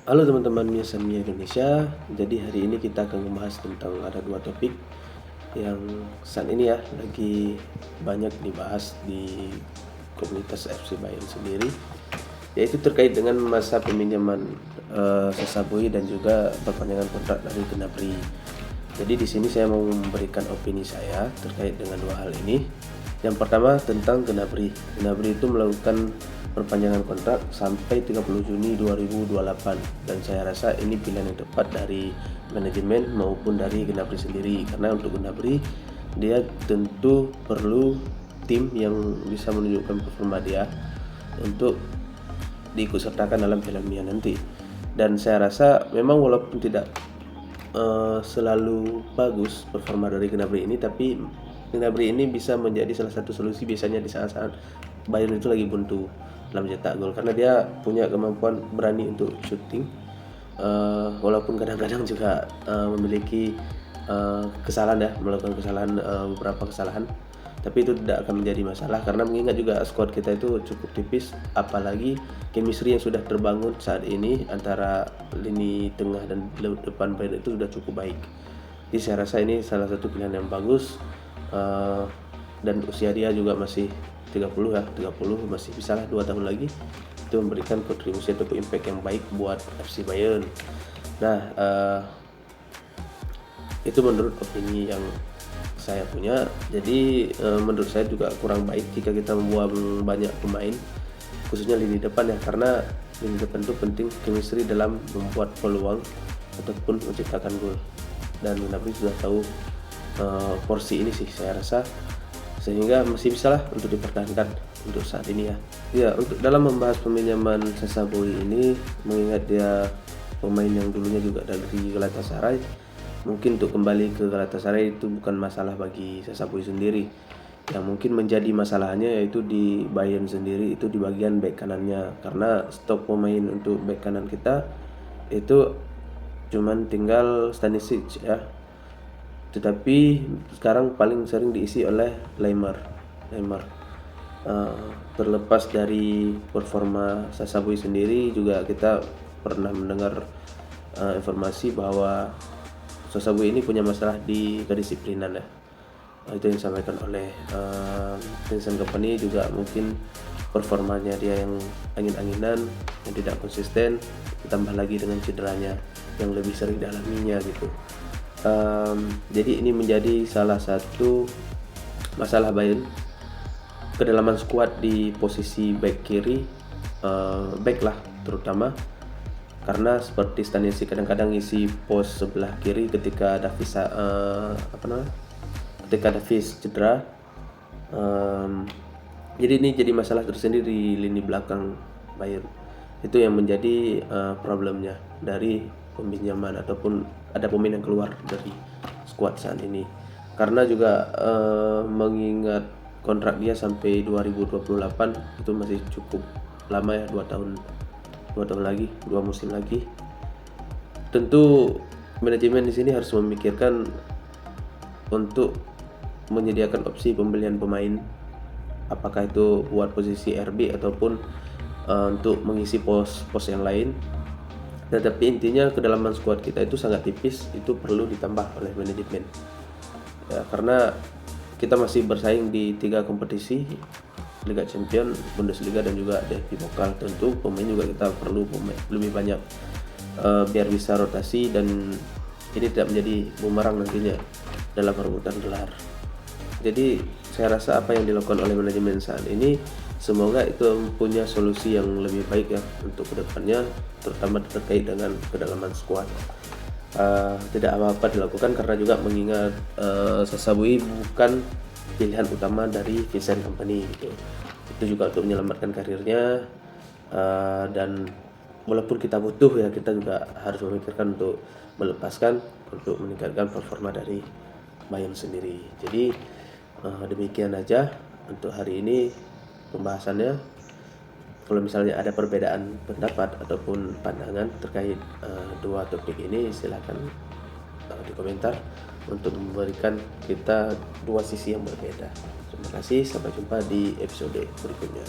Halo teman-teman Mia Samia Indonesia. Jadi hari ini kita akan membahas tentang ada dua topik yang saat ini ya lagi banyak dibahas di komunitas FC Bayern sendiri, yaitu terkait dengan masa peminjaman Sasabui dan juga perpanjangan kontrak dari Gnabry. Jadi di sini saya mau memberikan opini saya terkait dengan dua hal ini. Yang pertama tentang Gnabry. Gnabry itu melakukan perpanjangan kontrak sampai 30 Juni 2028 dan saya rasa ini pilihan yang tepat dari manajemen maupun dari Gnabry sendiri, karena untuk Gnabry dia tentu perlu tim yang bisa menunjukkan performa dia untuk diikutsertakan dalam Piala Dunia nanti. Dan saya rasa memang walaupun tidak selalu bagus performa dari Gnabry ini, tapi Gnabry ini bisa menjadi salah satu solusi biasanya di saat-saat Bayern itu lagi buntu dalam cetak gol, karena dia punya kemampuan berani untuk shooting, walaupun kadang-kadang juga memiliki kesalahan ya, melakukan kesalahan, beberapa kesalahan, tapi itu tidak akan menjadi masalah karena mengingat juga squad kita itu cukup tipis, apalagi chemistry yang sudah terbangun saat ini antara lini tengah dan depan Bayern itu sudah cukup baik. Jadi saya rasa ini salah satu pilihan yang bagus, dan usia dia juga masih 30 masih bisa lah 2 tahun lagi itu memberikan kontribusi atau impact yang baik buat FC Bayern. Nah, itu menurut opini yang saya punya. Jadi menurut saya juga kurang baik jika kita membuang banyak pemain, khususnya lini depan ya, karena lini depan itu penting chemistry dalam membuat peluang ataupun menciptakan gol, dan Gnabry sudah tahu porsi ini sih saya rasa, sehingga masih bisa lah untuk dipertahankan untuk saat ini ya. Ya, untuk dalam membahas peminjaman Sasabui ini, mengingat dia pemain yang dulunya juga dari Galatasaray, mungkin untuk kembali ke Galatasaray itu bukan masalah bagi Sasabui sendiri. Yang mungkin menjadi masalahnya yaitu di Bayern sendiri, itu di bagian bek kanannya, karena stok pemain untuk bek kanan kita itu cuman tinggal Stanisic ya, tetapi sekarang paling sering diisi oleh Lemar. Terlepas dari performa Sasabui sendiri, juga kita pernah mendengar informasi bahwa Sasabui ini punya masalah di kedisiplinan ya. Itu yang disampaikan oleh Vincent Kompany, juga mungkin performanya dia yang angin-anginan, yang tidak konsisten, ditambah lagi dengan cederanya yang lebih sering dialaminya gitu. Jadi ini menjadi salah satu masalah Bayern, kedalaman skuad di posisi back kiri, back lah terutama, karena seperti Stanisic kadang-kadang isi pos sebelah kiri ketika Davies cedera. Jadi ini jadi masalah tersendiri di lini belakang Bayern. Itu yang menjadi problemnya dari peminjaman ataupun ada pemain yang keluar dari skuad saat ini, karena juga mengingat kontrak dia sampai 2028 itu masih cukup lama ya, 2 tahun lagi, 2 musim lagi. Tentu manajemen di sini harus memikirkan untuk menyediakan opsi pembelian pemain, apakah itu buat posisi RB ataupun untuk mengisi pos yang lain. Tetapi intinya kedalaman skuad kita itu sangat tipis, itu perlu ditambah oleh manajemen ya, karena kita masih bersaing di 3 kompetisi, Liga Champions, Bundesliga dan juga DFB Pokal. Tentu pemain juga kita perlu lebih banyak biar bisa rotasi dan ini tidak menjadi bumerang nantinya dalam perebutan gelar. Jadi saya rasa apa yang dilakukan oleh manajemen saat ini, semoga itu punya solusi yang lebih baik ya untuk kedepannya, terutama terkait dengan kedalaman skuad. Tidak apa-apa dilakukan karena juga mengingat Sasabui bukan pilihan utama dari Vincent Kompany gitu. Itu juga untuk menyelamatkan karirnya, dan walaupun kita butuh ya, kita juga harus memikirkan untuk melepaskan untuk meningkatkan performa dari Bayern sendiri. Jadi demikian aja untuk hari ini pembahasannya. Kalau misalnya ada perbedaan pendapat ataupun pandangan terkait dua topik ini, silakan di komentar untuk memberikan kita dua sisi yang berbeda. Terima kasih, sampai jumpa di episode berikutnya.